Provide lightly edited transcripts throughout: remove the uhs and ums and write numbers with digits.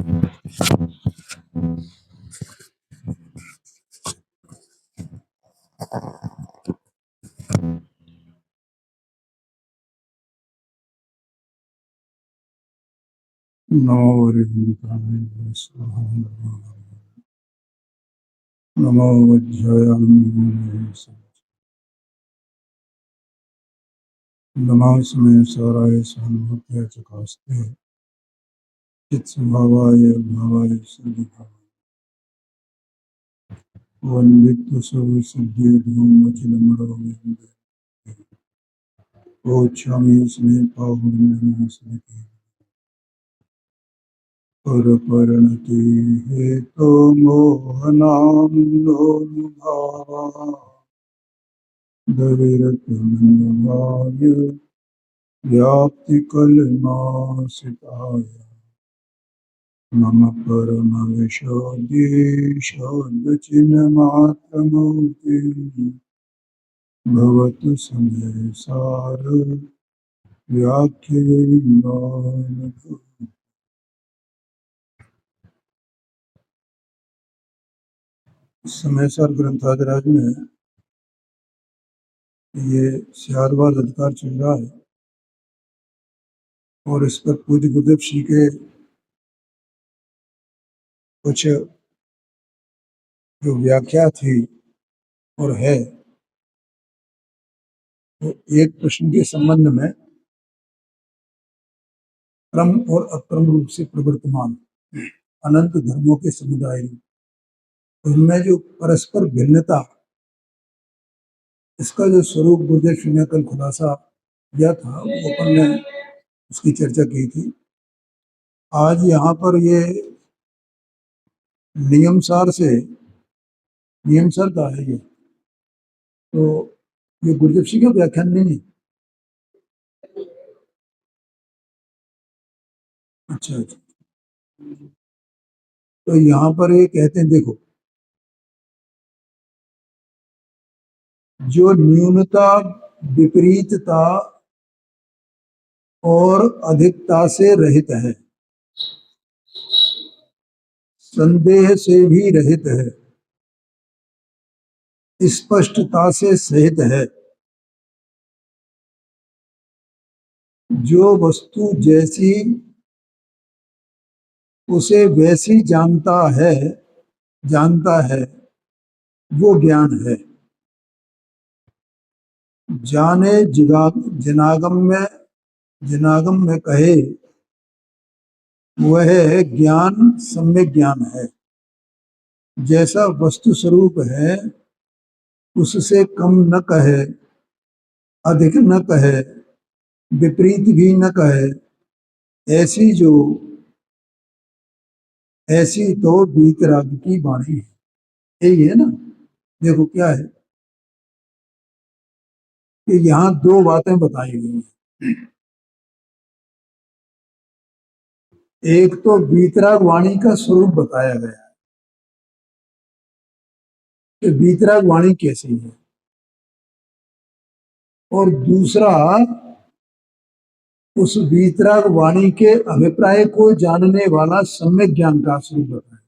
नमो वज्रायामि नमस्मे साराय सन्मुख्य चकास्ते चित्स्वभावाय भावाय सर्वभावाय वन्दित्व सर्व सिद्धि धूम अखिलमणो ओच्छामि स्मे पाहुर्नमः स्मृति परपरणति हेतो मोहनां लोलुभावा दविरतमन्वाय व्याप्तिकल्मासिताय मम परमविशोद्देशोद्वचिन्मात्रमूर्ति भवतु समय सार व्याख्यैर्नानतु। समय सार ग्रंथादराज में ये सियारवाद अधिकार चल रहा है और इस पर पूज्य गुरुदेव श्री के कुछ जो व्याख्या थी और है, तो एक प्रश्न के संबंध में क्रम और अक्रम रूप से प्रवर्तमान अनंत धर्मों के समुदाय, उनमें जो परस्पर भिन्नता, इसका जो स्वरूप गुरुदेव श्री ने कल खुलासा किया था, वो अपन ने उसकी चर्चा की थी। आज यहाँ पर ये नियमसार का है ये, तो ये गुरुदेव श्री का व्याख्यान नहीं। अच्छा, तो यहाँ पर ये कहते हैं, देखो, जो न्यूनता, विपरीतता और अधिकता से रहित है, संदेह से भी रहित है, स्पष्टता से सहित है, जो वस्तु जैसी उसे वैसी जानता है वो ज्ञान है। जाने जिनागम में कहे वह ज्ञान सम्यक ज्ञान है। जैसा वस्तु स्वरूप है उससे कम न कहे, अधिक न कहे, विपरीत भी न कहे, ऐसी तो वीतराग की वाणी है। यही है ना। देखो क्या है कि यहाँ दो बातें बताई गई हैं। एक तो वीतराग वाणी का स्वरूप बताया गया है कि वीतराग वाणी कैसी है, और दूसरा उस वीतराग वाणी के अभिप्राय को जानने वाला सम्यक ज्ञान का स्वरूप बताया।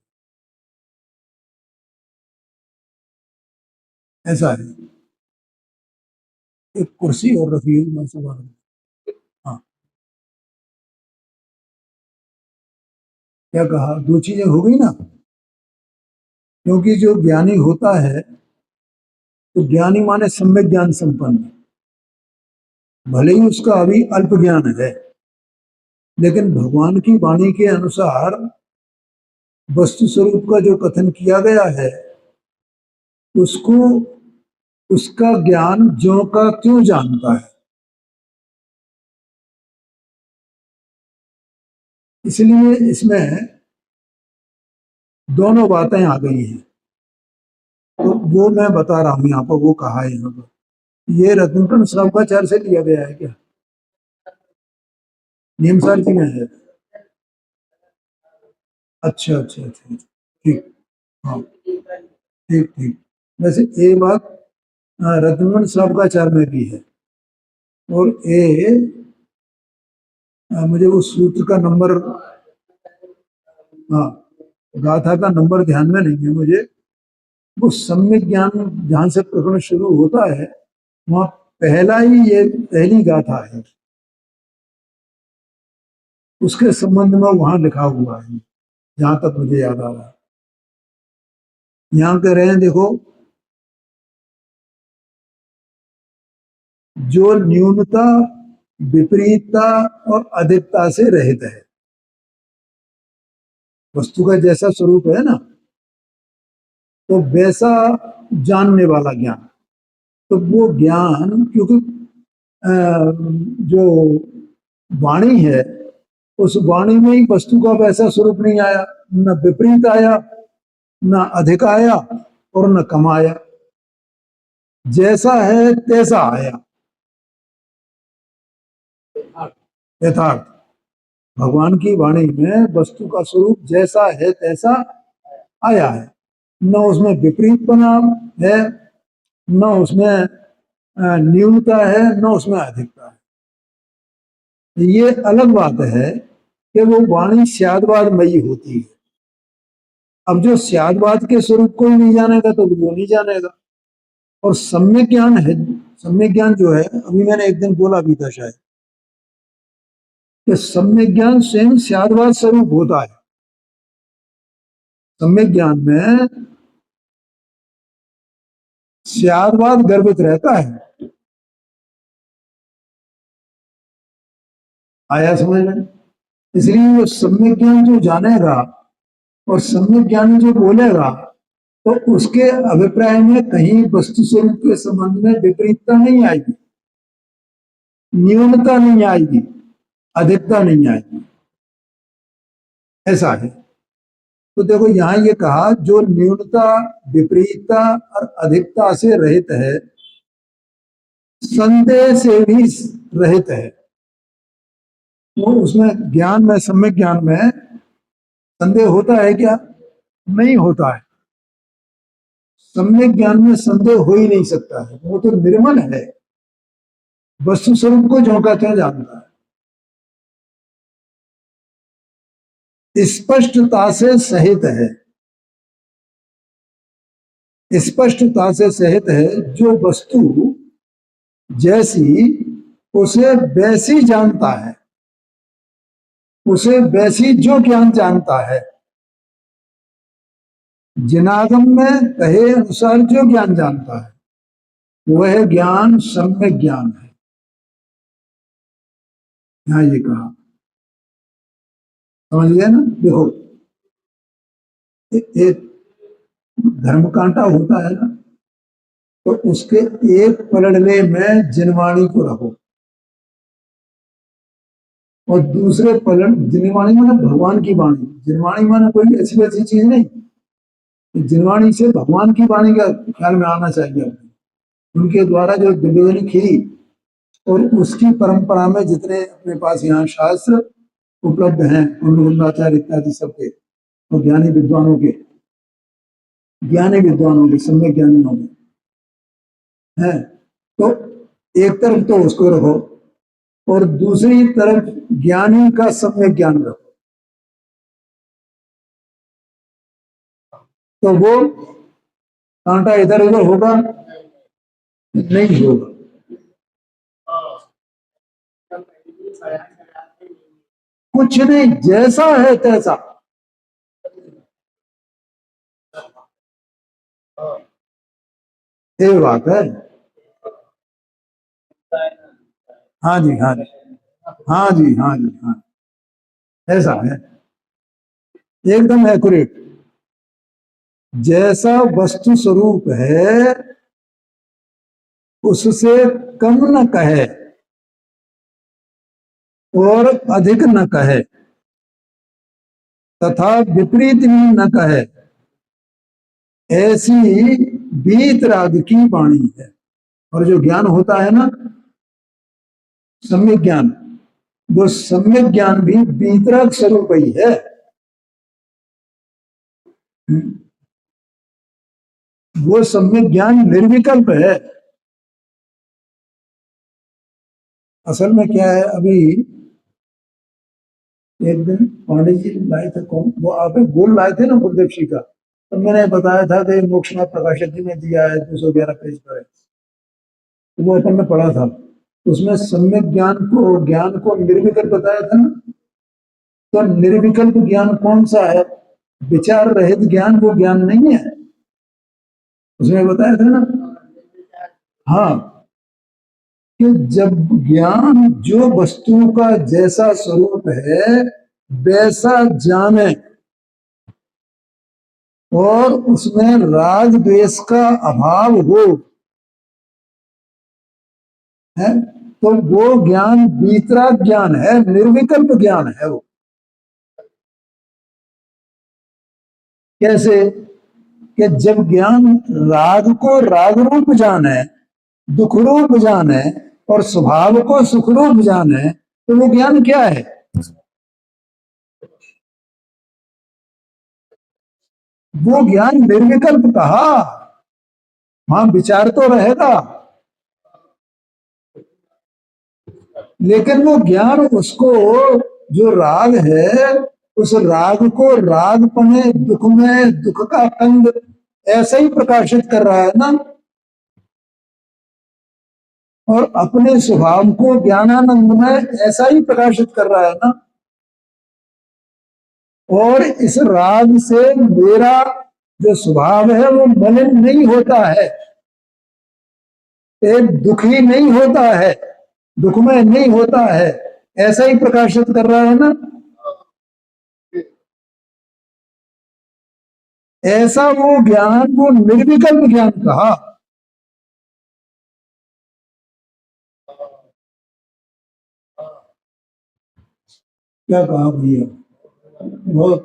ऐसा है। एक कुर्सी और रखी हुई मैं सवाल। हाँ, क्या कहा, दो चीजें हो गई ना। क्योंकि जो ज्ञानी होता है तो ज्ञानी माने सम्यक ज्ञान संपन्न, भले ही उसका अभी अल्प ज्ञान है, लेकिन भगवान की वाणी के अनुसार वस्तु स्वरूप का जो कथन किया गया है उसको, उसका ज्ञान ज्यों का त्यों जानता है। इसलिए इसमें दोनों बातें आ गई हैं। तो वो मैं बता रहा हूं यहाँ पर, वो कहा है यहाँ पर। ये रत्नकण श्रवकाचार्य से लिया गया है क्या? नियमसार जी में है। अच्छा, ठीक। हाँ, ठीक। वैसे ये बात रत्नकण श्रवकाचार्य में भी है, और मुझे वो सूत्र का नंबर हाँ, गाथा का नंबर ध्यान में नहीं है मुझे। वो सम्यक ज्ञान जहां से प्रकरण शुरू होता है वहां पहला ही ये पहली गाथा है, उसके संबंध में वहां लिखा हुआ है, जहां तक मुझे याद आ रहा है। यहां कह रहे हैं देखो, जो न्यूनता, विपरीतता और अधिकता से रहित है। वस्तु का जैसा स्वरूप है ना, तो वैसा जानने वाला ज्ञान। तो वो ज्ञान, क्योंकि जो वाणी है, उस वाणी में ही वस्तु का वैसा स्वरूप नहीं आया, न विपरीत आया, न अधिक आया और न कम आया, जैसा है तैसा आया, यथार्थ। भगवान की वाणी में वस्तु का स्वरूप जैसा है तैसा आया है, न उसमें विपरीतपना है, न उसमें न्यूनता है, न उसमें अधिकता है। ये अलग बात है कि वो वाणी स्यादवादमयी होती है। अब जो स्यादवाद के स्वरूप को ही नहीं जानेगा तो वो नहीं जानेगा। और सम्यक ज्ञान है, सम्यक ज्ञान जो है, अभी मैंने एक दिन बोला भी था शायद, कि सम्यक ज्ञान स्वयं स्यादवाद स्वरूप होता है। सम्यक ज्ञान में स्यादवाद गर्भित रहता है। आया समझ में? इसलिए वो सम्यक ज्ञान जो जानेगा और सम्यक ज्ञान जो बोलेगा, तो उसके अभिप्राय में कहीं वस्तु स्वरूप के संबंध में विपरीतता नहीं आएगी, न्यूनता नहीं आएगी, अधिकता नहीं आएगी। ऐसा है। तो देखो यहां ये कहा, जो न्यूनता, विपरीतता और अधिकता से रहित है, संदेह से भी रहित है। तो उसमें ज्ञान में, सम्यक ज्ञान में संदेह होता है क्या? नहीं होता है। सम्यक ज्ञान में संदेह हो ही नहीं सकता है, वो तो निर्मल है, वस्तु स्वरूप को जो कहते हैं जानता है, स्पष्टता से सहित है। स्पष्टता से सहित है, जो वस्तु जैसी उसे वैसी जानता है, उसे वैसी जो ज्ञान जानता है, जिनागम में कहे अनुसार जो ज्ञान जानता है, वह ज्ञान सम्यक ज्ञान है। यहां ये कहा, समझ गए ना? देखो, एक धर्म कांटा होता है ना, तो उसके एक पलड़ने में जिनवाणी को रखो, और दूसरे पलड़, जिनवाणी माने भगवान की वाणी, जिनवाणी माने कोई ऐसी वैसी चीज नहीं, जिनवाणी से भगवान की वाणी का ख्याल में आना चाहिए। उनके द्वारा जो दिव्यवाणी खिली, और उसकी परंपरा में जितने अपने पास यहाँ शास्त्र उपलब्ध हैं, उन्नताचार्य इत्यादि सबके, और ज्ञानी विद्वानों के, ज्ञानी विद्वानों के, सम्यक ज्ञानियों के हैं, तो एक तरफ तो उसको रखो, और दूसरी तरफ ज्ञानी का सम्यक ज्ञान रखो, तो वो कांटा इधर उधर होगा नहीं होगा। कुछ नहीं, जैसा है तैसा। ये बात है। हाँ जी, हाँ जी, हाँ जी, हाँ जी, हाँ, ऐसा है, एकदम एक्यूरेट। जैसा वस्तु स्वरूप है उससे कम न कहे और अधिक न कहे, तथा विपरीत भी न कहे, ऐसी वीतराग की वाणी है। और जो ज्ञान होता है ना, सम्यक ज्ञान, वो सम्यक ज्ञान भी वीतराग स्वरूप ही है। वो सम्यक ज्ञान निर्विकल्प है। असल में क्या है, अभी एक दिन पांडे जी लाए थे, कौन वो आपे गोल लाए थे ना गुरुदेव जी का, तो मैंने बताया था कि मोक्षनाथ प्रकाशक जी ने दिया है 211 पेज पर है, तो वो अपन ने पढ़ा था। उसमें सम्यक ज्ञान को निर्विकल्प बताया था ना। तो निर्विकल्प ज्ञान कौन सा है? विचार रहित ज्ञान वो ज्ञान नहीं है, उसमें बताया था ना। हाँ, कि जब ज्ञान जो वस्तु का जैसा स्वरूप है वैसा जाने, और उसमें राग द्वेष का अभाव हो, है, तो वो ज्ञान वीतराग ज्ञान है, निर्विकल्प ज्ञान है वो। कैसे? कि जब ज्ञान राग को राग रूप जाने, दुख रूप जाने, और स्वभाव को सुख रूप जाने, तो वो ज्ञान क्या है? वो ज्ञान निर्विकल्प कहा। वहां विचार तो रहेगा, लेकिन वो ज्ञान उसको, जो राग है, उस राग को राग पने दुख में दुख का कंद ऐसा ही प्रकाशित कर रहा है ना, और अपने स्वभाव को ज्ञानानंद में ऐसा ही प्रकाशित कर रहा है ना। और इस राग से मेरा जो स्वभाव है वो मलिन नहीं होता है, एक दुखी नहीं होता है, दुखमय नहीं होता है, ऐसा ही प्रकाशित कर रहा है ना। ऐसा वो ज्ञान, वो निर्विकल्प ज्ञान कहा। क्या कहा भैया? बहुत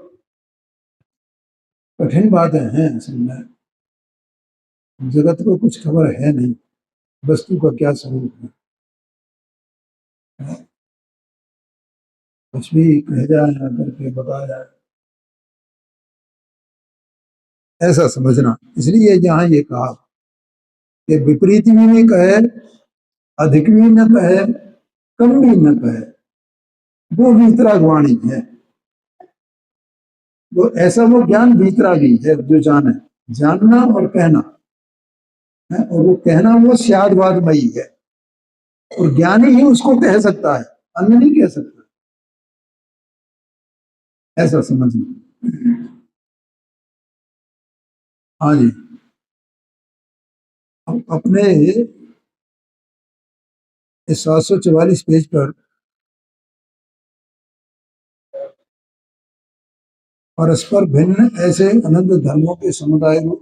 कठिन बातें हैं असल में। जगत को कुछ खबर है नहीं, वस्तु का क्या स्वरूप है, कुछ भी कह जाए या करके बताया जाए, ऐसा समझना। इसलिए जहां ये कहा कि विपरीत भी नहीं कहे, अधिक भी न कहे, कम भी न कहे, वो वीतरागवाणी है। वो ऐसा वो ज्ञान वीतरागी है जो जाने, जानना और कहना है, और वो कहना वो स्यादवादमयी है, और ज्ञानी ही उसको कह सकता है, अन्य नहीं कह सकता, ऐसा समझना। हाँ जी। अब अपने इस 744 पेज पर परस्पर भिन्न ऐसे अनंत धर्मों के समुदाय रूप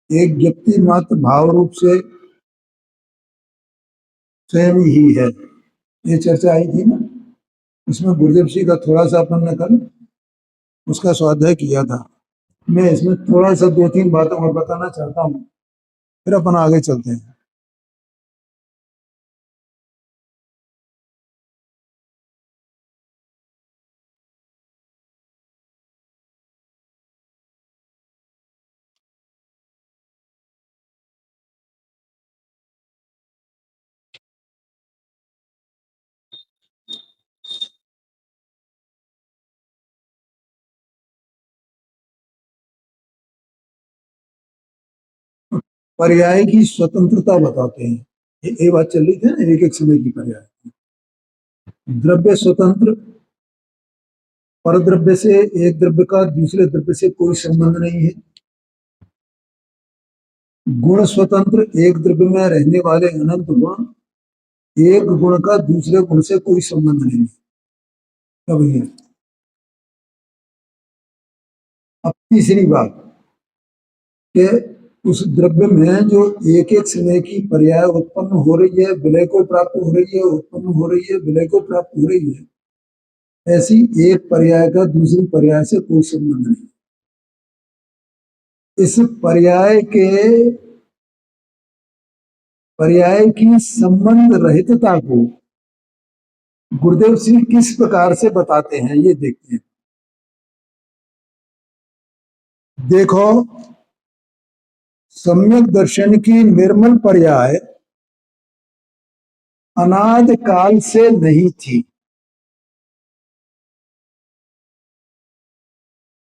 एक व्यक्ति मात्र भाव रूप से स्वयं ही है, ये चर्चा आई थी ना। उसमें गुरुदेव जी का थोड़ा सा अपन ने कल उसका स्वाध्याय किया था। मैं इसमें थोड़ा सा दो तीन बातें और बताना चाहता हूँ, फिर अपन आगे चलते हैं। पर्याय की स्वतंत्रता बताते हैं। ये बात चल रही थी ना, एक एक समय की पर्याय। द्रव्य स्वतंत्र, पर द्रव्य से एक द्रव्य का दूसरे द्रव्य से कोई संबंध नहीं है। गुण स्वतंत्र, एक द्रव्य में रहने वाले अनंत गुण, एक गुण का दूसरे गुण से कोई संबंध नहीं है। क्या भैया? अब तीसरी बात कि उस द्रव्य में जो एक एक समय की पर्याय उत्पन्न हो रही है, विलय को प्राप्त हो रही है, उत्पन्न हो रही है, विलय को प्राप्त हो रही है, ऐसी एक पर्याय का दूसरी पर्याय से कोई संबंध नहीं। इस पर्याय की संबंध रहितता को गुरुदेव सिंह किस प्रकार से बताते हैं, ये देखते हैं। देखो, सम्यक दर्शन की निर्मल पर्याय अनाद काल से नहीं थी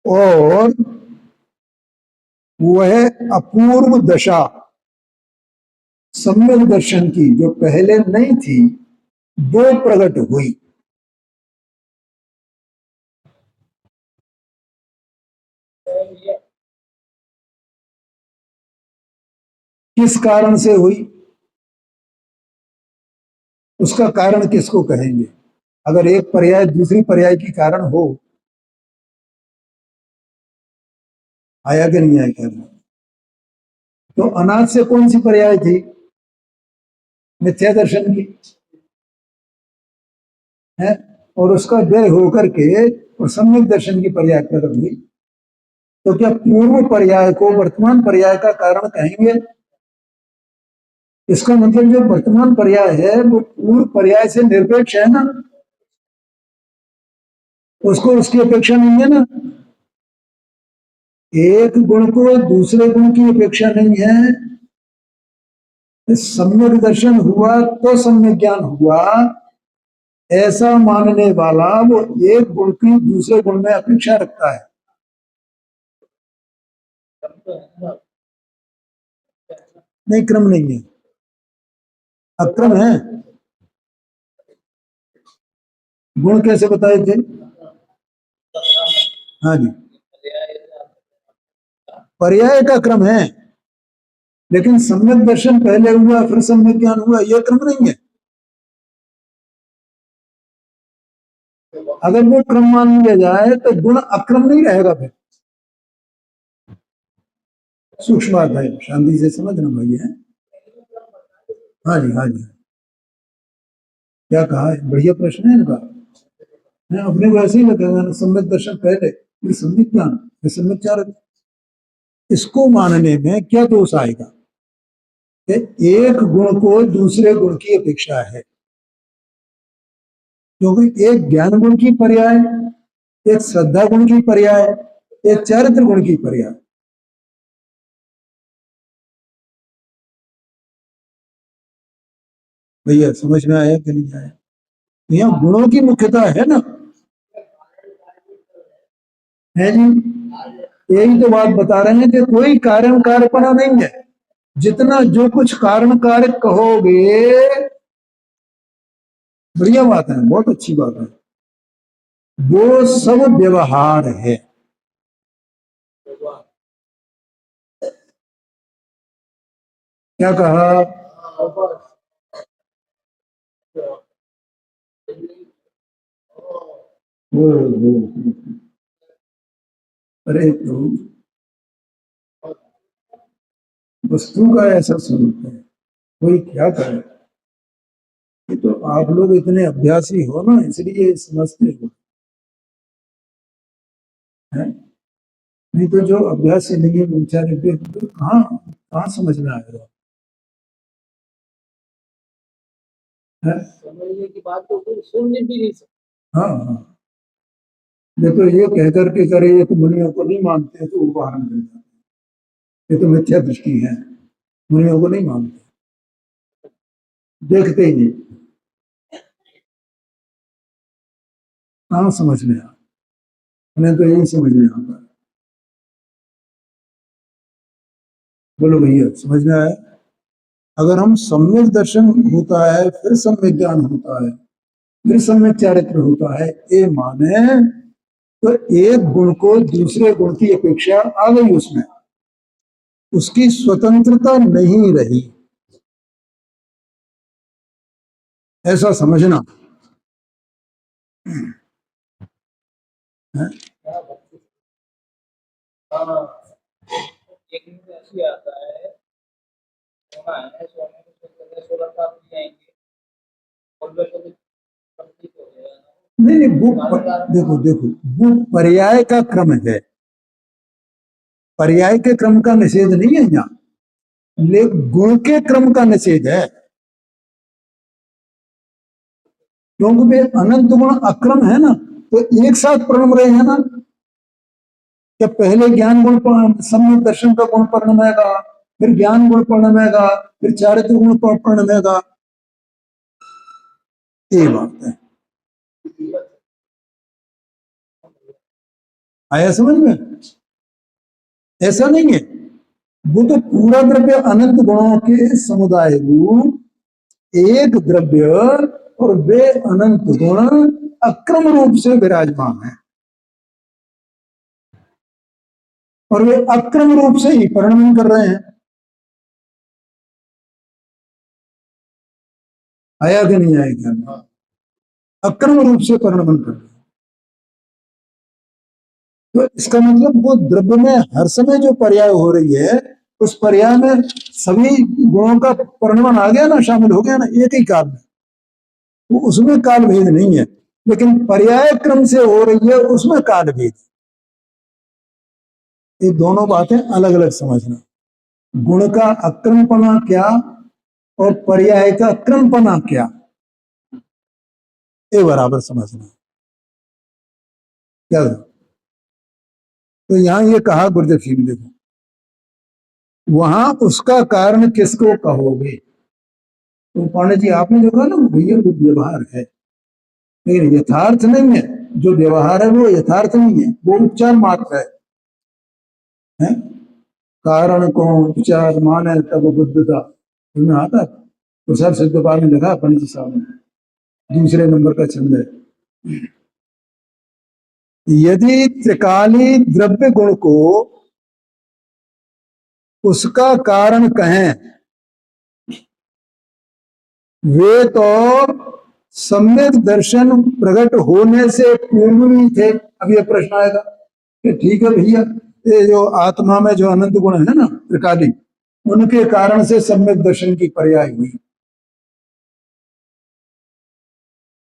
और वह अपूर्व दशा सम्यक दर्शन की जो पहले नहीं थी वो प्रकट हुई। किस कारण से हुई, उसका कारण किसको कहेंगे? अगर एक पर्याय दूसरी पर्याय की कारण हो, आया कि नहीं आया कहना? तो अनाथ से कौन सी पर्याय थी? मिथ्या दर्शन की है, और उसका व्यय होकर के और सम्यक दर्शन की पर्याय प्रकट हुई। तो क्या पूर्व पर्याय को वर्तमान पर्याय का कारण कहेंगे? इसका मतलब जो वर्तमान पर्याय है वो पूर्व पर्याय से निरपेक्ष है ना, उसको उसकी अपेक्षा नहीं है ना। एक गुण को दूसरे गुण की अपेक्षा नहीं है। सम्यक दर्शन हुआ तो सम्यक ज्ञान हुआ, ऐसा मानने वाला वो एक गुण की दूसरे गुण में अपेक्षा रखता है। नहीं, क्रम नहीं है, अक्रम है। गुण कैसे बताए थे? हाँ जी, पर्याय का क्रम है, लेकिन सम्यक दर्शन पहले हुआ फिर सम्यक ज्ञान हुआ, यह क्रम नहीं है। अगर वो क्रम मान लिया जाए तो गुण अक्रम नहीं रहेगा फिर। सूक्ष्म बात है, शांति से समझना भाई है। हाँ जी, हाँ जी, क्या कहा है? बढ़िया प्रश्न है इनका। मैं अपने को ऐसे ही लगेगा ना, सम्यक दर्शन पहले फिर सम्यक ज्ञान फिर सम्यक चारित्र। इसको मानने में क्या दोष आएगा कि एक गुण को दूसरे गुण की अपेक्षा है? क्योंकि एक ज्ञान गुण की पर्याय, एक श्रद्धा गुण की पर्याय, एक चारित्र गुण की पर्याय। भैया समझ में आया कि नहीं आया? यहाँ गुणों की मुख्यता है ना, है जी। यही तो बात बता रहे हैं कि कोई कारण कार्यपना नहीं है। जितना जो कुछ कारण कार्य कहोगे, बढ़िया बात है, बहुत अच्छी बात है, वो सब व्यवहार है। क्या कहा? वो अरे तो वस्तु का ऐसा स्वरूप है, कोई क्या करे। ये तो आप लोग इतने अभ्यासी हो ना, इसलिए समझते हो, है? नहीं तो जो अभ्यासी नहीं है बेचारे तो कहाँ कहाँ समझ में आएगा, है? समझने की बात तो कोई सुन भी नहीं सकता। हाँ हाँ, देखो ये कह करके करे ये तो मुनियों को नहीं मानते, तो उदाहरण दे जाते, ये तो मिथ्या दृष्टि है, मुनियों को नहीं मानते, देखते ही नहीं। कहाँ समझ में आ, उन्हें तो यही समझ में आता है। बोलो भैया, समझ में आया? अगर हम सम्यक दर्शन होता है फिर सम्यक ज्ञान होता है फिर सम्यक चारित्र होता है, ये माने तो एक गुण को दूसरे गुण की अपेक्षा आ गई उसमें, उसकी स्वतंत्रता नहीं रही, ऐसा समझना है। नहीं नहीं, देखो देखो, वो पर्याय का क्रम है, पर्याय के क्रम का निषेध नहीं है यहाँ, लेकिन गुण के क्रम का निषेध है। क्योंकि वे अनंत गुण अक्रम है ना, तो एक साथ प्रणम रहे हैं ना। क्या पहले ज्ञान गुण सम्यक दर्शन का गुण परिणमेगा, फिर ज्ञान गुण परिणमेगा, फिर चारित्र गुण परिणमेगा, ये बात है। आया समझ में? ऐसा नहीं है, वो तो पूरा द्रव्य अनंत गुणों के समुदाय रूप एक द्रव्य और वे अनंत गुण अक्रम रूप से विराजमान है, और वे अक्रम रूप से ही परिणमन कर रहे हैं। आया कि नहीं आया क्या? अक्रम रूप से परिणमन कर रहे हैं। तो इसका मतलब वो द्रव्य में हर समय जो पर्याय हो रही है, उस पर्याय में सभी गुणों का परिणमन आ गया ना, शामिल हो गया ना एक ही काल में, वो उसमें काल भेद नहीं है। लेकिन पर्याय क्रम से हो रही है, उसमें काल भेद। ये दोनों बातें अलग अलग समझना। गुण का अक्रमपना क्या और पर्याय का क्रमपना क्या, ये बराबर समझना। क्या तो यहां ये कहा गुरुदेव ने, देखो वहां उसका कारण किसको कहोगे? तो पांडे जी आपने जो कहा ना, भैया वो व्यवहार है, लेकिन यथार्थ नहीं है। जो व्यवहार है वो यथार्थ नहीं है, वो उपचार मात्र है? कारण को उपचार माने तब बुद्धता, इसमें आता है। तो सर सिद्ध में लिखा पंडित साहब ने, दूसरे नंबर का छंद है। यदि त्रिकाली द्रव्य गुण को उसका कारण कहें, वे तो सम्यक दर्शन प्रकट होने से पूर्व भी थे। अब ये प्रश्न आएगा कि ठीक है भैया, ये जो आत्मा में जो अनंत गुण है ना त्रिकाली, उनके कारण से सम्यक दर्शन की पर्याय हुई।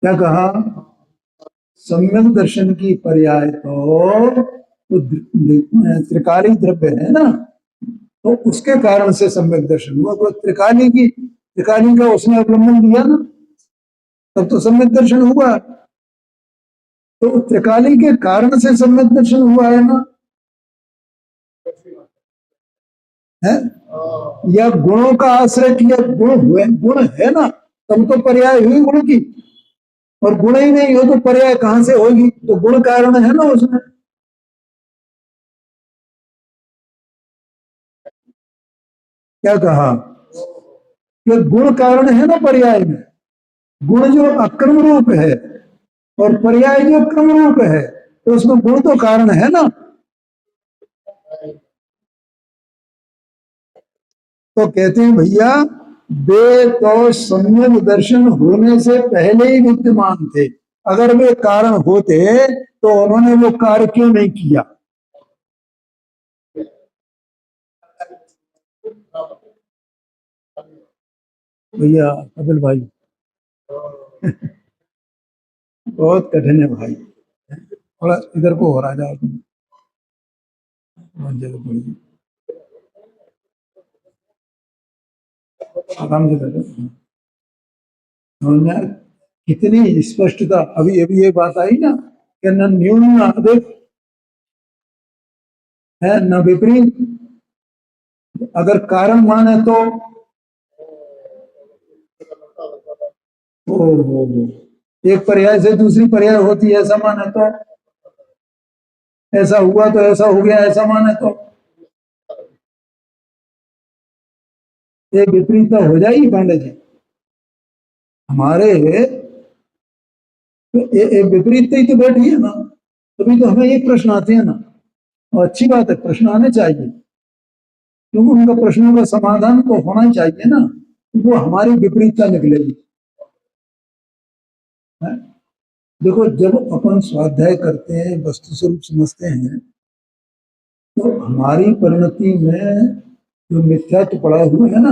क्या कहा? सम्यक दर्शन की पर्याय तो त्रिकाली द्रव्य है ना, तो उसके कारण से सम्यक दर्शन हुआ। तो त्रिकाली का उसने अवलंबन लिया ना, तब तो सम्यक दर्शन हुआ। तो त्रिकाली के कारण से सम्यक दर्शन हुआ है ना, है? या गुणों का आश्रय किया, गुण हुए, गुण है ना, तब तो पर्याय हुई गुण की। और गुण ही नहीं हो तो पर्याय कहां से होगी? तो गुण कारण है ना उसमें। क्या कहा कि गुण कारण है ना पर्याय में। गुण जो अक्रम रूप है और पर्याय जो क्रम रूप है, तो उसमें गुण तो कारण है ना। तो कहते हैं भैया, वे तो सम्यक दर्शन होने से पहले ही विद्यमान थे। अगर वे कारण होते तो उन्होंने वो कार्य क्यों नहीं किया? भैया कपिल भाई, बहुत कठिन है भाई, थोड़ा इधर को हो रहा जाओ तुम, बहुत जगह पड़ी आराम से बैठो। समझ में आया? कितनी स्पष्टता। अभी अभी ये बात आई ना कि न न्यून न अधिक है न विपरीत। अगर कारण माने तो ओ, एक पर्याय से दूसरी पर्याय होती है, ऐसा माने तो ऐसा हुआ, तो ऐसा हो गया, ऐसा माने तो ये विपरीतता हो जाएगी पांडे जी हमारे। तो ये विपरीतता ही तो बैठी है ना, तभी तो हमें ये प्रश्न आते हैं ना। और अच्छी बात है, प्रश्न आने चाहिए, क्योंकि उनका प्रश्नों का समाधान तो होना ही चाहिए ना। वो हमारी विपरीतता निकलेगी, है? देखो, जब अपन स्वाध्याय करते हैं, वस्तु स्वरूप समझते हैं, तो हमारी परिणति में जो मिथ्यात्व पड़ा हुआ है ना,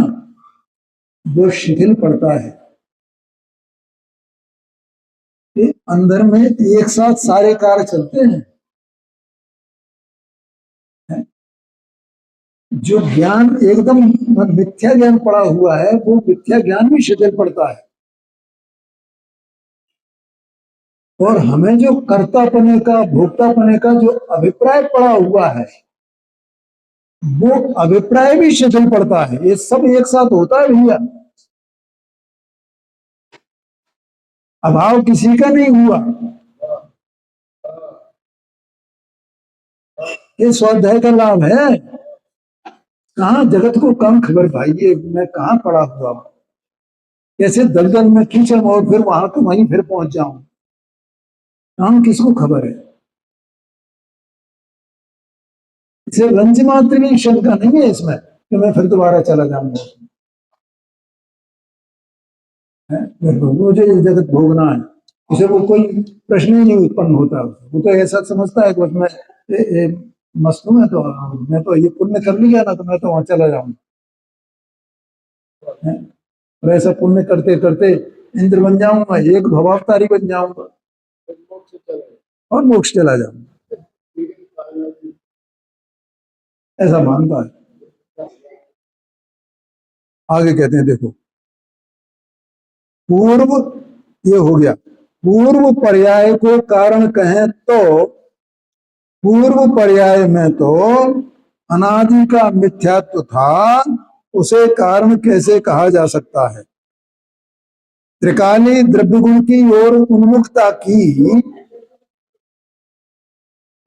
वो शिथिल पड़ता है। ये अंदर में एक साथ सारे कार्य चलते हैं, है? जो ज्ञान एकदम मिथ्या ज्ञान पड़ा हुआ है, वो मिथ्या ज्ञान भी शिथिल पड़ता है। और हमें जो कर्तापने का, भोक्तापने का जो अभिप्राय पड़ा हुआ है, वो अभिप्राय भी शिथिल पड़ता है। ये सब एक साथ होता है भैया। अभाव किसी का नहीं हुआ। ये स्वाध्याय का लाभ है। कहाँ जगत को कम खबर भाई, ये मैं कहाँ पड़ा हुआ हूं, कैसे दलदल में खींचा और फिर वहां तो वहीं फिर पहुंच जाऊं, काम किसको खबर है। इसे रंज मात्र की शंका नहीं है इसमें कि मैं फिर दोबारा चला जाऊंगा। मुझे ये जगत भोगना है, उसे वो कोई प्रश्न ही नहीं उत्पन्न होता। वो तो ऐसा समझता है कि बस मैं मस्त हूं, मैं तो ये पुण्य कर लिया ना, तो मैं तो वहां चला जाऊंगा। और ऐसा पुण्य करते करते इंद्र बन जाऊंगा, एक भवावतारी बन जाऊंगा और मोक्ष चला जाऊंगा, ऐसा मानता है। आगे कहते हैं देखो, पूर्व, ये हो गया, पूर्व पर्याय को कारण कहें तो पूर्व पर्याय में तो अनादि का मिथ्यात्व था, उसे कारण कैसे कहा जा सकता है। त्रिकाली द्रव्य गुण की ओर उन्मुखता की,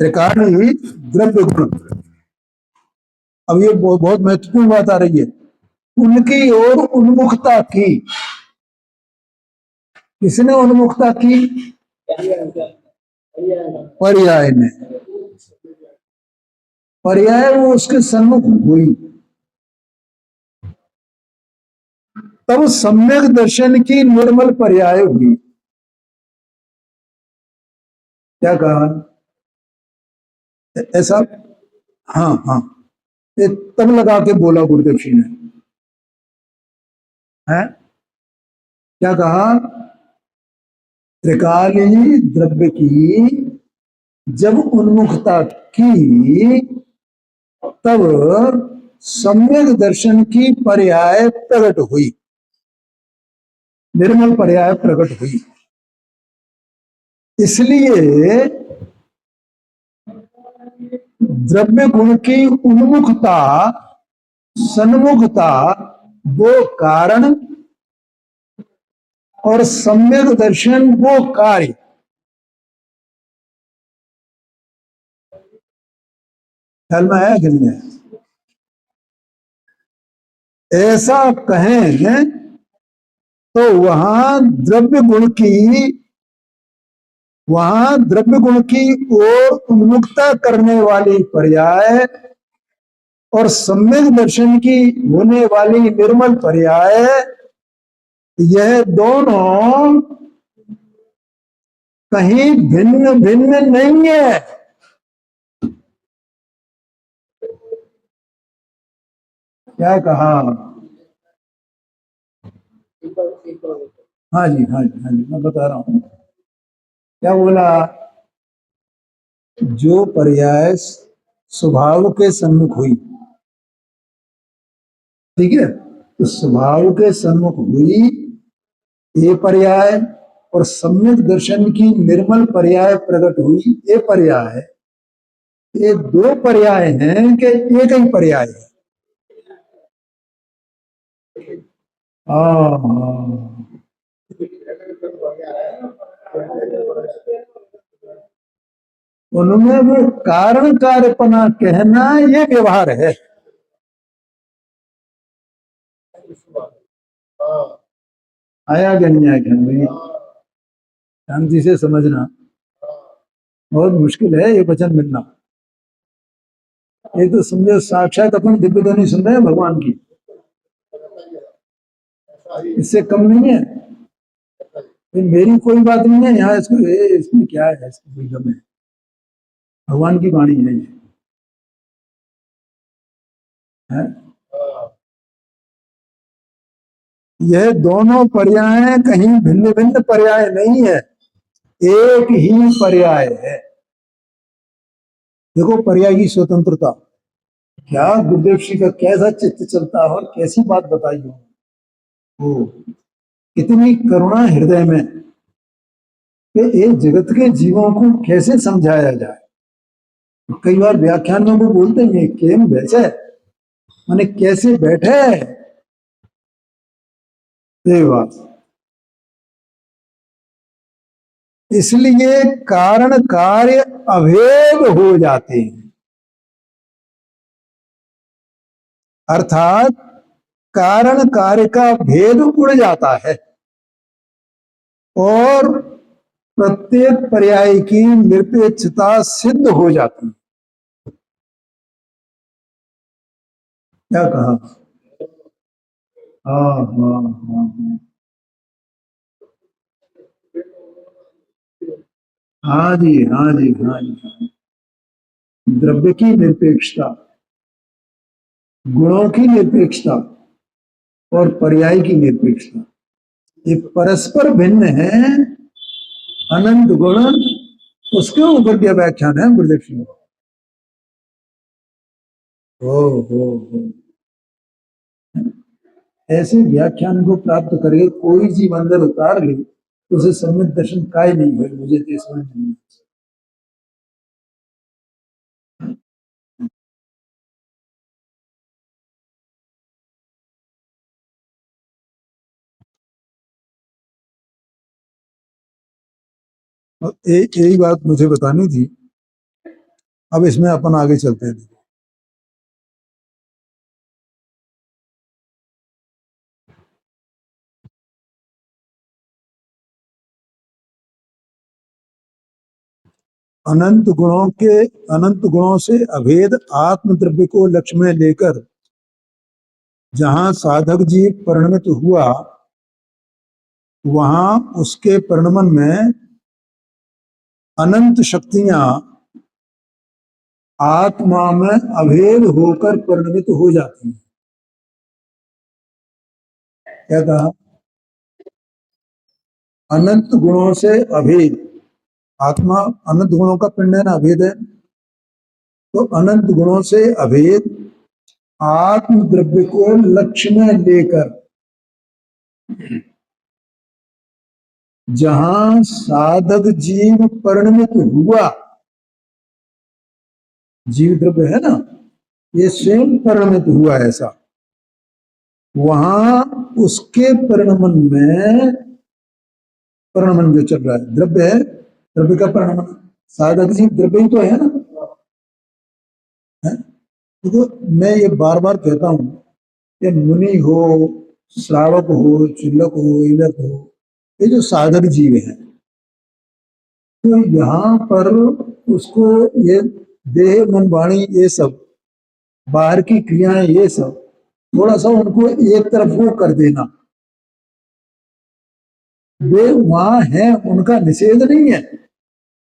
त्रिकाली द्रव्य गुण, अब ये बहुत महत्वपूर्ण बात आ रही है, उनकी ओर उन्मुखता की। किसने उन्मुखता की? पर्याय ने। पर्याय वो उसके सन्मुख हुई, तब सम्यक दर्शन की निर्मल पर्याय हुई। क्या कहा? ऐसा, हाँ हाँ, ये तब लगा के बोला गुरुदेव जी ने, है क्या कहा? त्रिकाली द्रव्य की जब उन्मुखता की, तब सम्यक दर्शन की पर्याय प्रकट हुई, निर्मल पर्याय प्रकट हुई। इसलिए द्रव्य गुण की उन्मुखता, सन्मुखता, वो कारण और सम्यक दर्शन वो कार्य। ख्याल में आया कि नहीं है? ऐसा कहें तो वहां द्रव्य गुण की ओर उन्मुखता करने वाली पर्याय और सम्यक दर्शन की होने वाली निर्मल पर्याय, यह दोनों कहीं भिन्न भिन्न नहीं है। क्या कहा? हाँ जी हाँ जी हाँ जी, मैं बता रहा हूं। क्या बोला? जो पर्याय स्वभाव के सम्मुख हुई, ठीक है, तो स्वभाव के सम्मुख हुई ये पर्याय, और सम्यक दर्शन की निर्मल पर्याय प्रकट हुई ये पर्याय। ये दो पर्याय हैं कि एक ही पर्याय है? हाँ, उनमें वो कारण कार्यपना कहना ये व्यवहार है। आया कि नहीं आया भाई? शांति से समझना, बहुत मुश्किल है ये वचन मिलना। ये तो समझो साक्षात अपन दिव्य ध्वनि सुन रहे हैं भगवान की, इससे कम नहीं है। ये मेरी कोई बात नहीं है यहाँ, इसमें क्या है, इसमें कोई गम है, भगवान की वाणी है ये, है? यह दोनों पर्याय कहीं भिन्न भिन्न पर्याय नहीं है, एक ही पर्याय है। देखो पर्याय की स्वतंत्रता, क्या गुरुदेव श्री का कैसा चित्त चलता है और कैसी बात बताई हो, कितनी करुणा हृदय में कि एक जगत के जीवों को कैसे समझाया जाए। कई बार व्याख्यान में वो बोलते हैं केम बैठे, माने कैसे बैठे, ये बात। इसलिए कारण कार्य अभेद हो जाते हैं, अर्थात कारण कार्य का भेद उड़ जाता है और प्रत्येक पर्याय की निरपेक्षता सिद्ध हो जाती है। क्या कहा? हाँ हाँ हाँ हाँ जी, हाँ जी, हाँ जी, हाँ। द्रव्य की निरपेक्षता, गुणों की निरपेक्षता और पर्याय की निरपेक्षता, ये परस्पर भिन्न है। अनंत गुण, उसके ऊपर क्या व्याख्यान है गुरुदेव सिंह? हो हो। ऐसे व्याख्यान को प्राप्त करके कोई जीव अंदर उतार ले तो उसे सम्यक दर्शन काय नहीं हुए, मुझे तो समझ नहीं। और एक यही बात मुझे बतानी थी। अब इसमें अपन आगे चलते हैं। अनंत गुणों से अभेद आत्म द्रव्य को लक्ष्य में लेकर जहां साधक जीव परिणमित हुआ, वहां उसके परिणमन में अनंत शक्तियां आत्मा में अभेद होकर परिणमित हो जाती हैं। क्या कहा? अनंत गुणों से अभेद, आत्मा अनंत गुणों का पिंड है ना, अभेद है। तो अनंत गुणों से अभेद आत्म द्रव्य को लक्ष्य में लेकर जहां साधक जीव परिणमित हुआ, जीव द्रव्य है ना, ये स्वयं परिणमित हुआ, ऐसा वहां उसके परिणमन में, परिणमन जो चल रहा है द्रव्य है, द्रव्य का परिणमन, साधक जीव द्रव्य ही तो है ना। है? तो मैं ये बार बार कहता हूं, ये मुनि हो, श्रावक हो, चुल्लक हो, इलक हो, ये जो साधक जीव हैं, तो यहाँ पर उसको ये देह मन वाणी ये सब बाहर की क्रियाएं ये सब थोड़ा सा उनको एक तरफ वो कर देना। वे वहां है, उनका निषेध नहीं है,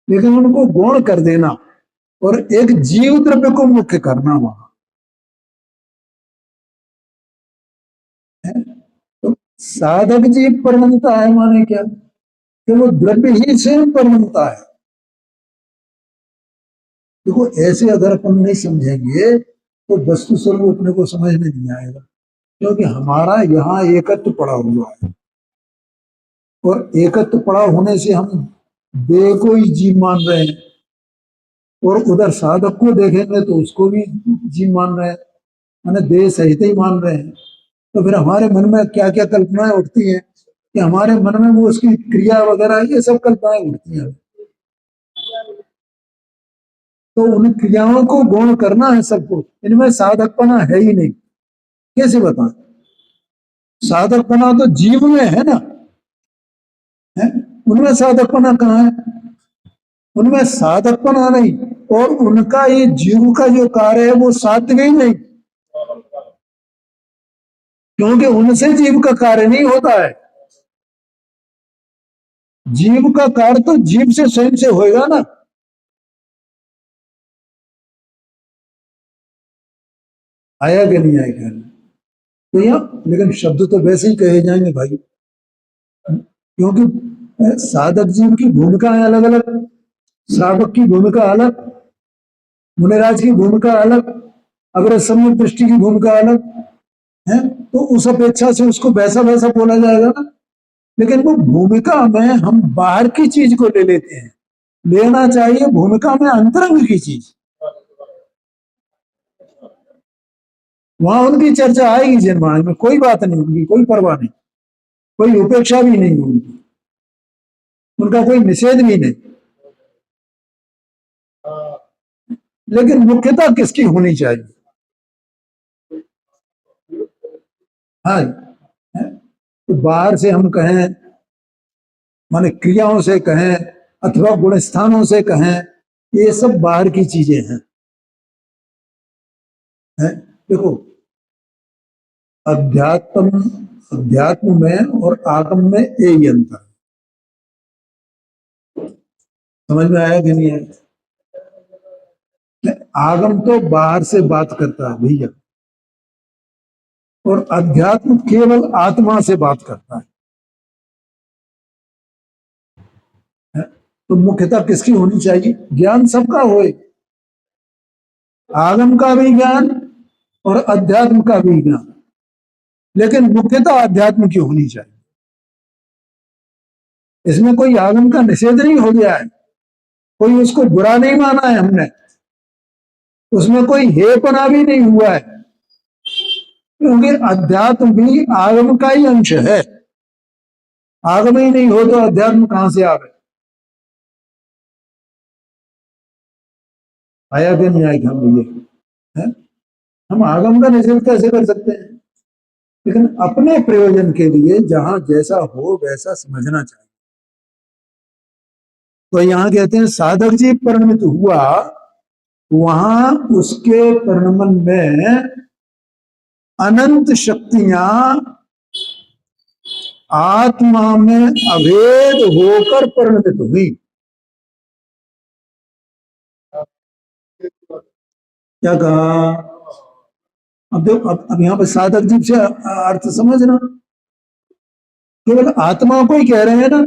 लेकिन उनको गौण कर देना और एक जीव द्रव्य को मुख्य करना वहां है। तो साधक जीव परिणमता है माने क्या कि वो द्रव्य ही स्वयं परिणमता है। देखो ऐसे अगर अपन नहीं समझेंगे तो वस्तु स्वरूप अपने को समझ में नहीं आएगा, क्योंकि हमारा यहाँ एकत्व पड़ा हुआ है और एकत्व पड़ा होने से हम देह को ही जीव मान रहे हैं और उधर साधक को देखेंगे तो उसको भी जीव मान रहे हैं, मैंने देह सहित ही मान रहे हैं। तो फिर हमारे मन में क्या क्या कल्पनाएं उठती हैं कि हमारे मन में वो उसकी क्रिया वगैरह ये सब कल्पनाएं उठती हैं। तो उन क्रियाओं को गौण करना है सबको, इनमें साधकपना है ही नहीं। कैसे बताएं? साधकपना तो जीव में है ना, है? उनमें साधकपना कहाँ है? उनमें साधकपना नहीं, और उनका ये जीव का जो कार्य है वो सात्विक ही नहीं, क्योंकि उनसे जीव का कार्य नहीं होता है। जीव का कार्य तो जीव से स्वयं से होएगा ना। आया कि नहीं आएगा? तो यहाँ लेकिन शब्द तो वैसे ही कहे जाएंगे भाई, क्योंकि साधक जीव की भूमिकाएं अलग अलग, श्रावक की भूमिका अलग, मुनिराज की भूमिका अलग, अग्र सम्यक दृष्टि की भूमिका अलग है। तो उस अपेक्षा से उसको वैसा वैसा बोला जाएगा ना। लेकिन वो भूमिका में हम बाहर की चीज को ले लेते हैं, लेना चाहिए भूमिका में अंतरंग की चीज, वहां उनकी चर्चा आएगी जनवाणी में, कोई बात नहीं, उनकी कोई परवाह नहीं, कोई उपेक्षा भी नहीं होगी। उनका कोई निषेध भी नहीं, लेकिन मुख्यता किसकी होनी चाहिए? हाँ, तो बाहर से हम कहें, माने क्रियाओं से कहें अथवा गुण स्थानों से कहें, ये सब बाहर की चीजें हैं। देखो, अध्यात्म अध्यात्म में और आगम में एक ही अंतर है। समझ में आया कि नहीं आया? आगम तो बाहर से बात करता है भैया, और अध्यात्म केवल आत्मा से बात करता है। तो मुख्यता किसकी होनी चाहिए? ज्ञान सबका होए, आगम का भी ज्ञान और अध्यात्म का भी ज्ञान, लेकिन मुख्यता अध्यात्म की होनी चाहिए। इसमें कोई आगम का निषेध नहीं हो गया है, कोई उसको बुरा नहीं माना है हमने, उसमें कोई हेपना भी नहीं हुआ है, क्योंकि अध्यात्म भी आगम का ही अंश है। आगम ही नहीं हो तो अध्यात्म कहां से आवे? आया कि नहीं आया? हम भैया, हम आगम का निषेध कैसे कर सकते हैं? लेकिन अपने प्रयोजन के लिए जहां जैसा हो वैसा समझना चाहिए। तो यहां कहते हैं साधक जी परिणमित हुआ, वहां उसके परिणमन में अनंत शक्तियां आत्मा में अभेद होकर परिणमित हुई। क्या कहा? अब देखो, अब यहाँ पे साधक जीव से अर्थ समझना, केवल आत्मा को ही कह रहे हैं ना,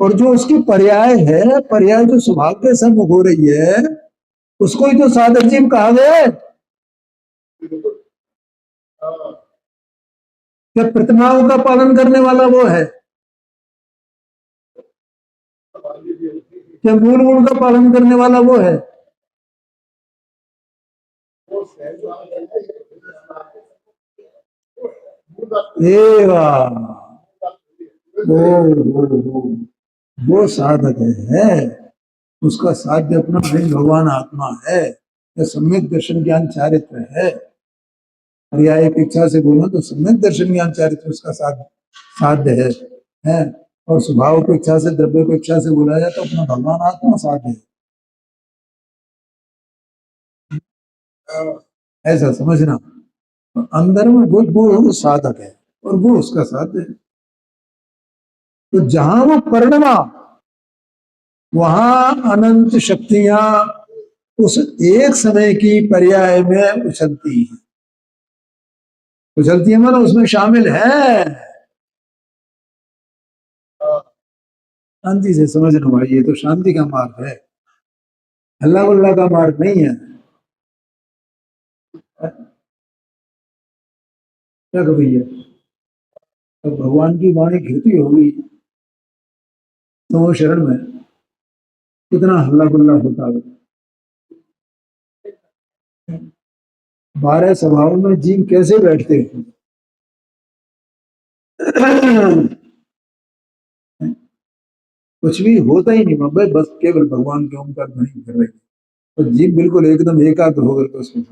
और जो उसकी पर्याय है, पर्याय जो स्वभाव के सम्मुख हो रही है, उसको ही तो साधक जीव कहा गया है। क्या प्रतिमाओं का पालन करने वाला वो है? क्या मूल गुण का पालन करने वाला वो है? वो साधक है, उसका साध्य अपना नहीं, भगवान आत्मा है, यह सम्यक दर्शन ज्ञान चारित्र है। पर्याय इच्छा से बोलो तो सम्यक दर्शन ज्ञान चारित्र उसका साध्य है। और स्वभाव को इच्छा से, द्रव्य को इच्छा से बोला जाए तो अपना भगवान आत्मा साध्य है। ऐसा समझना, अंदर में वो साधक है और वो उसका साध्य है। तो जहां वो परिणमा, वहां अनंत शक्तियां उस एक समय की पर्याय में उछलती हैं। उछलती है मतलब उसमें शामिल है। शांति से समझना भाई, ये तो शांति का मार्ग है, हल्ला गुल्ला का मार्ग नहीं है। क्या भैया, तो भगवान की वाणी घिरती होगी तो शरण में कितना हल्ला गुल्ला होता है। 12 सभाओं में जीव कैसे बैठते हैं? कुछ भी होता ही नहीं, मैं बस केवल भगवान के ओंकार ध्वनि कर रहे, और जीव बिल्कुल एकदम एकाग्र होकर के उसमें।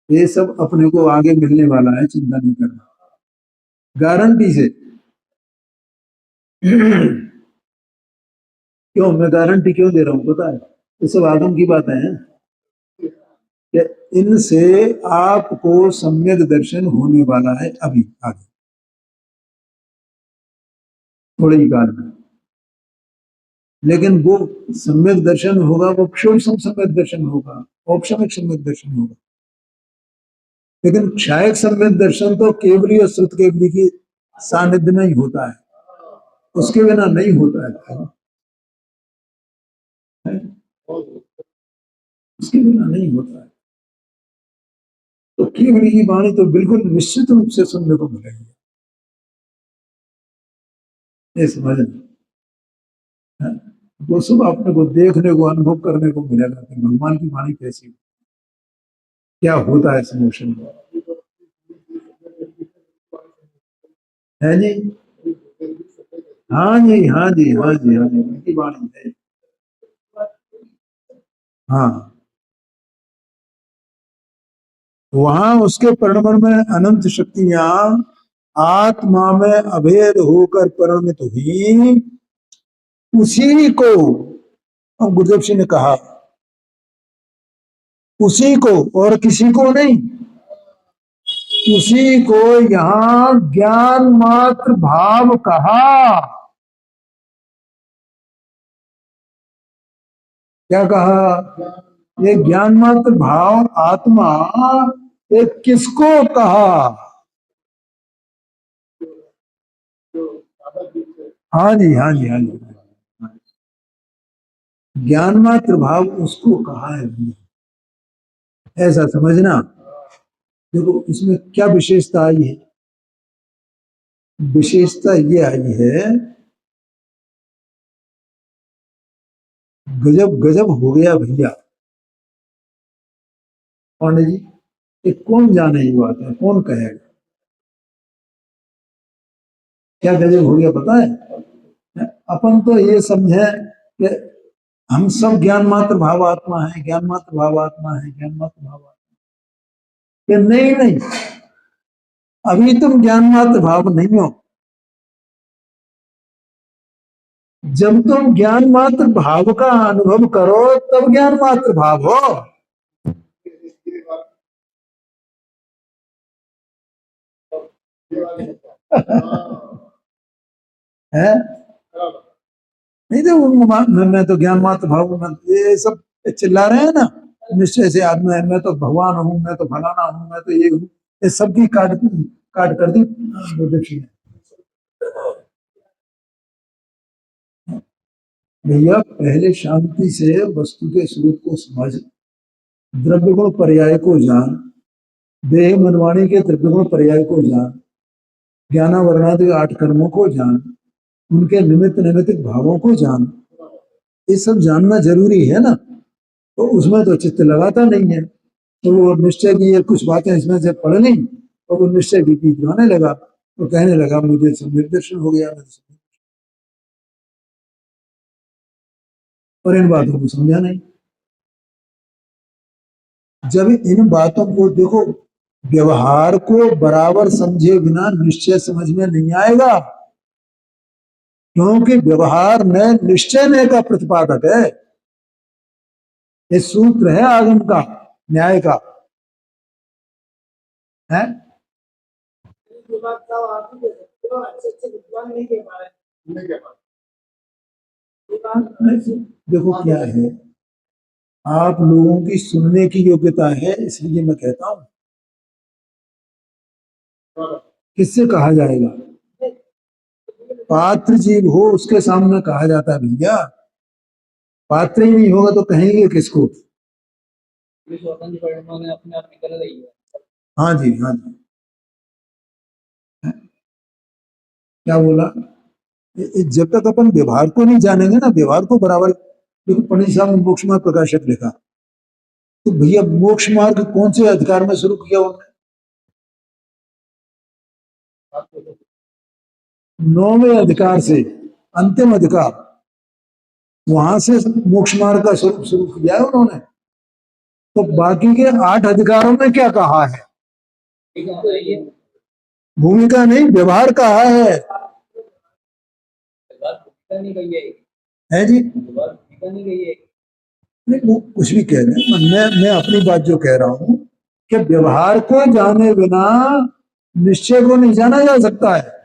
ये सब अपने को आगे मिलने वाला है, चिंता नहीं करना, गारंटी से। क्यों मैं गारंटी क्यों दे रहा हूं पता है? ये सब आगम की बातें हैं कि इनसे आपको सम्यक दर्शन होने वाला है अभी आगे थोड़े ही काल में। लेकिन वो सम्यक दर्शन होगा, वो क्षुण सम्यक दर्शन होगा, औपशमिक सम्यक दर्शन होगा। लेकिन क्षायक सम्यक दर्शन तो केवली और श्रुत केवली की सानिध्य में ही होता है, उसके बिना नहीं होता है, उसके बिना नहीं होता है। तो केवली की वाणी तो बिल्कुल निश्चित रूप से सुनने को मिलेगी, ये समझना। वो सब अपने को देखने को, अनुभव करने को मिलेगा कि भगवान की वाणी कैसी, क्या होता है इस मोशन में। है जी। हाँ जी, हाँ जी, हाँ जी, हाँ जी, उनकी वाणी है। हाँ, वहां उसके परिणमन में अनंत शक्तियां आत्मा में अभेद होकर परिणमित हुई। उसी को अब गुरुदेव सिंह ने कहा, उसी को और किसी को नहीं, उसी को यहाँ ज्ञान मात्र भाव कहा। क्या कहा? ये ज्ञान मात्र भाव आत्मा, ये किसको कहा? हाँ जी, हाँ जी, हाँ जी, ज्ञान मात्र भाव उसको कहा है भैया। ऐसा समझना। देखो इसमें क्या विशेषता आई है? विशेषता ये आई है, गजब गजब हो गया भैया। पांडे जी, ये कौन जाने ये बात है, कौन कहेगा? क्या गजब हो गया पता है? अपन तो ये समझे कि हम सब ज्ञान मात्र भाव आत्मा है, ज्ञान मात्र भाव आत्मा है, ज्ञान मात्र भाव आत्मा है। कि नहीं नहीं, अभी तुम ज्ञान मात्र भाव नहीं हो। जब तुम ज्ञान मात्र भाव का अनुभव करो तब ज्ञान मात्र भाव हो। है? नहीं तो मैं तो ज्ञान मात्र भाव में, ये सब चिल्ला रहे हैं ना, निश्चय से आत्मा है, मैं तो भगवान हूँ, मैं तो फलाना हूँ, मैं तो ये हूँ, ये सबकी काट काट कर दी गुरुदेव सिंह ने। भैया पहले शांति से वस्तु के स्वरूप को समझ, द्रव्य गुण पर्याय को जान, देह मनवाणी के द्रव्य गुण पर्याय को जान, ज्ञानावरणादि 8 कर्मों को जान, उनके निमित्त निमित्त भावों को जान। ये सब जानना जरूरी है ना। तो उसमें तो चित्त लगाता नहीं है, तो वो निश्चय की ये कुछ बातें इसमें से पढ़ ली, तो वो निश्चय की गीत गाने लगा, तो कहने लगा मुझे सम्यक दर्शन हो गया, और इन बातों को समझा नहीं। जब इन बातों को देखो, व्यवहार को बराबर समझे बिना निश्चय समझ में नहीं आएगा, क्योंकि व्यवहार में निश्चय ने का प्रतिपादक है। ये सूत्र है आगम का, न्याय का है। देखो क्या है, आप लोगों की सुनने की योग्यता है, इसलिए मैं कहता हूं। किससे कहा जाएगा? पात्र जीव हो उसके सामने कहा जाता है भैया। पात्र ही नहीं होगा तो कहेंगे किसको? हाँ जी, हाँ जी। क्या बोला? जब तक अपन व्यवहार को नहीं जानेंगे ना, व्यवहार को बराबर, देखो पंडित साहब ने मोक्ष मार्ग प्रकाशक लिखा, तो भैया मोक्ष मार्ग कौन से अधिकार में शुरू किया उन्होंने? 9वें अधिकार से, अंतिम अधिकार, वहां से मोक्ष मार्ग का स्वरूप शुरू किया है उन्होंने। तो बाकी के 8 अधिकारों में क्या कहा है? भूमिका नहीं, व्यवहार कहा है जी। नहीं वो कुछ भी कह रहे हैं, मैं अपनी बात जो कह रहा हूं कि व्यवहार को जाने बिना निश्चय को नहीं जाना जा सकता है।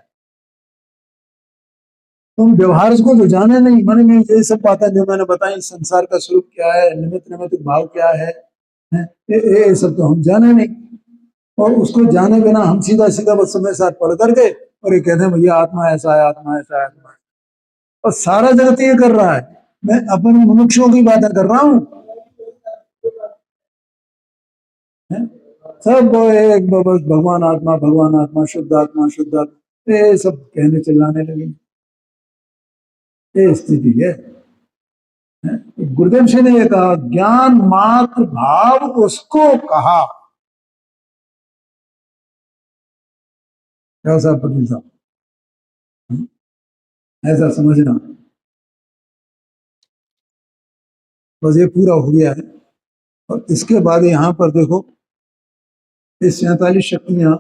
तुम व्यवहार को तो जाने नहीं, मैंने ये सब बातें जो मैंने बताई, संसार का स्वरूप क्या है, निमित्त निमित्त भाव क्या है, ये सब तो हम जाने नहीं। और उसको जाने बिना हम सीधा सीधा बस समय साथ पढ़ करके और ये कहते हैं भैया आत्मा ऐसा है, आत्मा ऐसा है, आत्मा है। और सारा जगत ये कर रहा है, मैं अपन मनुष्यों की बातें कर रहा हूँ। सब एक बस भगवान आत्मा शुद्ध आत्मा शुद्ध आत्मा, ये सब कहने चिल्लाने लगे। ये स्थिति है। गुरुदेव सिंह ने कहा ज्ञान मात्र भाव उसको कहा। क्या साहब, पटेल साहब? ऐसा समझना। बस ये पूरा हो गया है। और इसके बाद यहाँ पर देखो ये 47 शक्तियां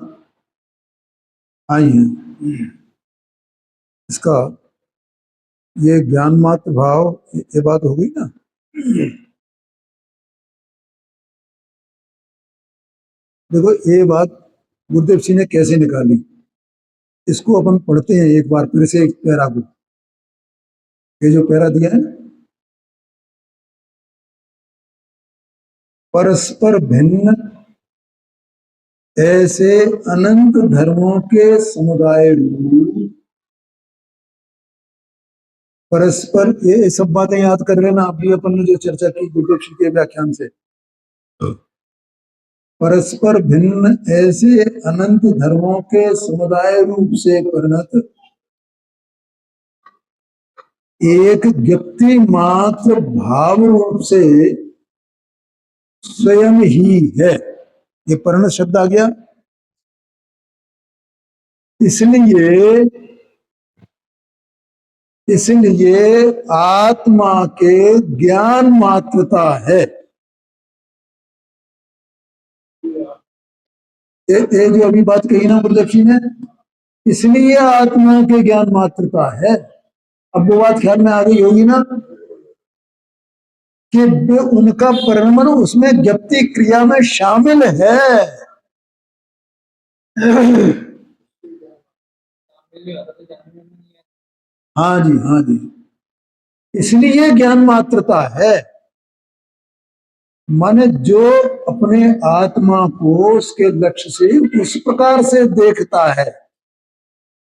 आई हैं। इसका ये ज्ञान मात्र भाव, ये बात हो गई ना। देखो ये बात गुरुदेव सिंह ने कैसे निकाली, इसको अपन पढ़ते हैं एक बार फिर से, एक पैरा को। ये जो पैरा दिया है, परस्पर भिन्न ऐसे अनंत धर्मों के समुदाय रूप, परस्पर, ये सब बातें याद कर लेना अभी अपन ने जो चर्चा की गुरुदेव सिंह के व्याख्यान से। परस्पर भिन्न ऐसे अनंत धर्मों के समुदाय रूप से परिणत एक व्यक्ति मात्र भाव रूप से स्वयं ही है। ये परिणत शब्द आ गया। इसलिए आत्मा के ज्ञान मात्रता है। ये जो अभी बात कही ना गुरुदेव जी ने, इसलिए आत्मा के ज्ञान मात्रता है। अब वो बात ख्याल में आ गई होगी ना कि उनका परिणमन उसमें ज्ञप्ति क्रिया में शामिल है। हाँ जी, हाँ जी, इसलिए ज्ञान मात्रता है। माने जो अपने आत्मा को उसके लक्ष्य से उस प्रकार से देखता है,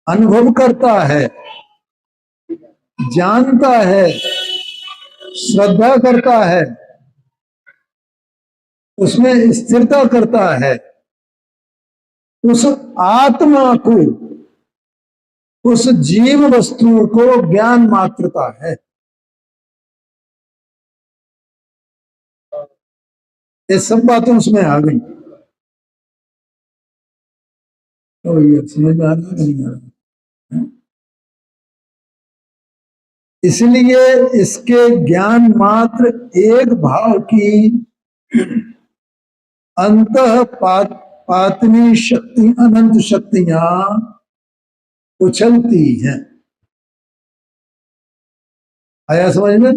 अनुभव करता है, जानता है, श्रद्धा करता है, उसमें स्थिरता करता है, उस आत्मा को, उस जीव वस्तु को ज्ञान मात्रता है। ये सब बातें उसमें आ गई। तो ये समझ में आ रही है नहीं आ रही? इसलिए इसके ज्ञान मात्र एक भाव की अंतः पातनी शक्ति, अनंत शक्तियां उछलती हैं। आया समझ में?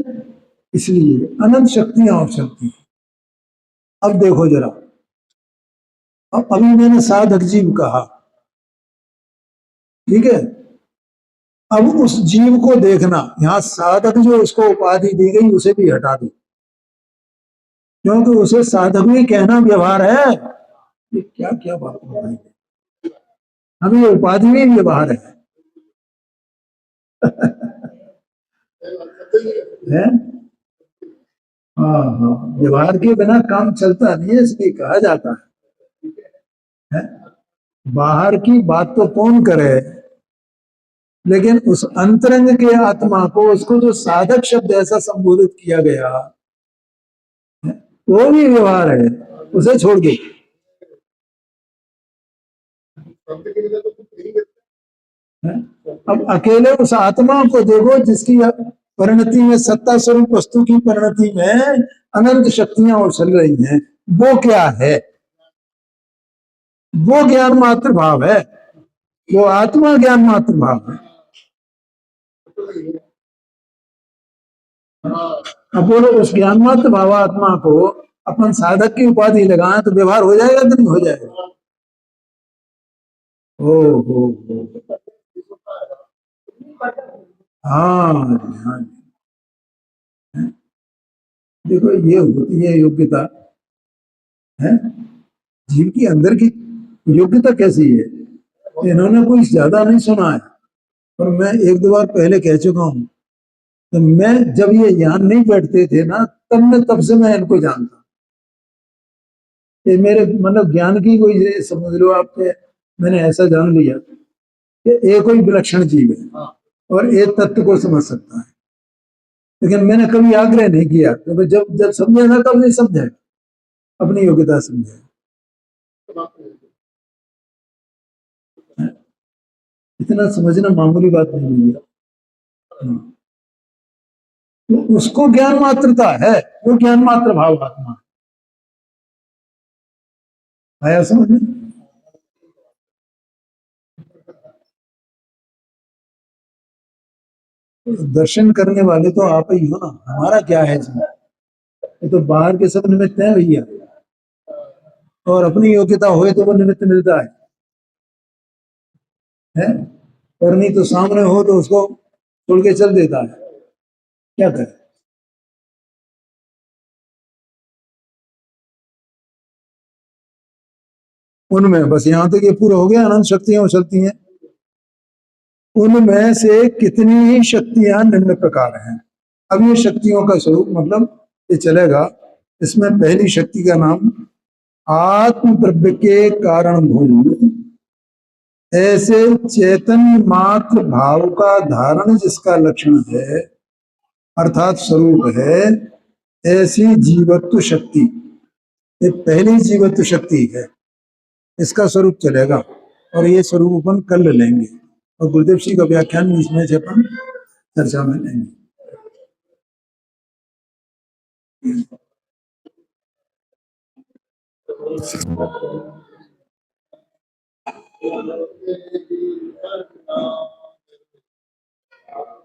इसलिए अनंत शक्तियां उछलती हैं। अब देखो जरा, अब अभी मैंने साधक जीव कहा, ठीक है। अब उस जीव को देखना, यहां साधक जो उसको उपाधि दी गई उसे भी हटा दो, क्योंकि उसे साधक ही कहना व्यवहार है। ये क्या क्या बात बताई, हमें ये उपाधि में व्यवहार है। है? हाँ हाँ, व्यवहार के बिना काम चलता नहीं है, इसलिए कहा जाता है। बाहर की बात तो कौन करे, लेकिन उस अंतरंग के आत्मा को, उसको जो साधक शब्द ऐसा संबोधित किया गया, वो भी व्यवहार है, उसे छोड़ दो। अब अकेले उस आत्मा को देखो जिसकी परिणति में, सत्ता स्वरूप वस्तु की परिणति में अनंत शक्तियां उछल रही हैं, वो क्या है? वो ज्ञान मात्र भाव है, वो आत्मा ज्ञान मात्र भाव है। अब बोलो उस ज्ञान मात्र भाव आत्मा को अपन साधक की उपाधि लगाएं तो व्यवहार हो जाएगा कि नहीं हो जाएगा? ओ हो, हाँ जी, हाँ जी। देखो ये होती है योग्यता, है जीव की अंदर की योग्यता कैसी है। इन्होंने कोई ज्यादा नहीं सुना है, पर मैं एक दो बार पहले कह चुका हूं। तो मैं जब ये यहाँ नहीं बैठते थे ना, तब से मैं इनको जानता। ये मेरे मतलब ज्ञान की कोई, समझ लो आप, मैंने ऐसा जान लिया कि एक कोई विलक्षण जीव है और एक तत्व को समझ सकता है। लेकिन मैंने कभी आग्रह नहीं किया, क्योंकि जब जब समझेगा तब नहीं समझेगा, अपनी योग्यता समझेगा। इतना समझना मामूली बात नहीं है। तो उसको ज्ञान मात्रता है, वो ज्ञान मात्र भाव आत्मा आया समझ में? दर्शन करने वाले तो आप ही हो ना, हमारा क्या है इसमें? ये तो बाहर के सब निमित्त है भैया, और अपनी योग्यता होए तो वो निमित्त मिलता है, और नहीं तो सामने हो तो उसको छोड़ के चल देता है, क्या करे? उनमें बस यहां तक ये पूरा हो गया, अनंत शक्तियां उछलती हैं, उनमें से कितनी ही शक्तियां निम्न प्रकार हैं। अब ये शक्तियों का स्वरूप मतलब ये चलेगा। इसमें पहली शक्ति का नाम आत्म द्रव्य के कारण भूमि, ऐसे चैतन्य मात्र भाव का धारण जिसका लक्षण है अर्थात स्वरूप है, ऐसी जीवत्व शक्ति, ये पहली जीवत्व शक्ति है, इसका स्वरूप चलेगा। और ये स्वरूप अपन कल लेंगे, और गुरुदेव जी का व्याख्यान इसमें से अपन चर्चा में लेंगे।